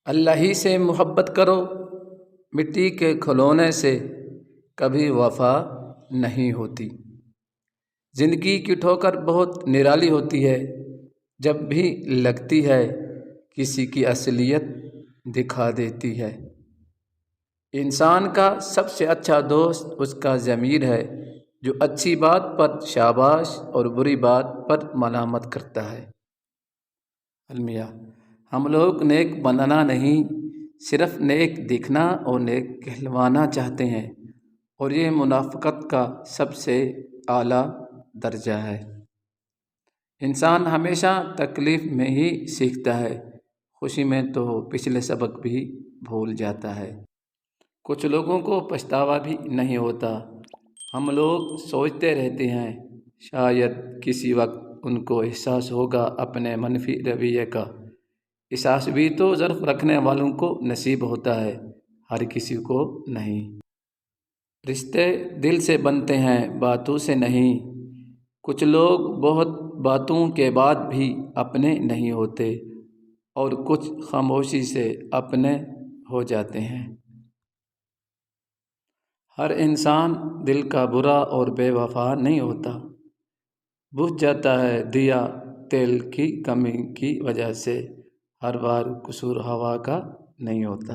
اللہ ہی سے محبت کرو، مٹی کے کھلونے سے کبھی وفا نہیں ہوتی۔ زندگی کی ٹھوکر بہت نرالی ہوتی ہے، جب بھی لگتی ہے کسی کی اصلیت دکھا دیتی ہے۔ انسان کا سب سے اچھا دوست اس کا ضمیر ہے، جو اچھی بات پر شاباش اور بری بات پر ملامت کرتا ہے۔ المیہ: ہم لوگ نیک بننا نہیں، صرف نیک دکھنا اور نیک کہلوانا چاہتے ہیں، اور یہ منافقت کا سب سے اعلیٰ درجہ ہے۔ انسان ہمیشہ تکلیف میں ہی سیکھتا ہے، خوشی میں تو پچھلے سبق بھی بھول جاتا ہے۔ کچھ لوگوں کو پچھتاوا بھی نہیں ہوتا۔ ہم لوگ سوچتے رہتے ہیں شاید کسی وقت ان کو احساس ہوگا اپنے منفی رویے کا۔ احساس بھی تو ظرف رکھنے والوں کو نصیب ہوتا ہے، ہر کسی کو نہیں۔ رشتے دل سے بنتے ہیں، باتوں سے نہیں۔ کچھ لوگ بہت باتوں کے بعد بھی اپنے نہیں ہوتے، اور کچھ خاموشی سے اپنے ہو جاتے ہیں۔ ہر انسان دل کا برا اور بے وفا نہیں ہوتا۔ بجھ جاتا ہے دیا تیل کی کمی کی وجہ سے، ہر بار قصور ہوا کا نہیں ہوتا۔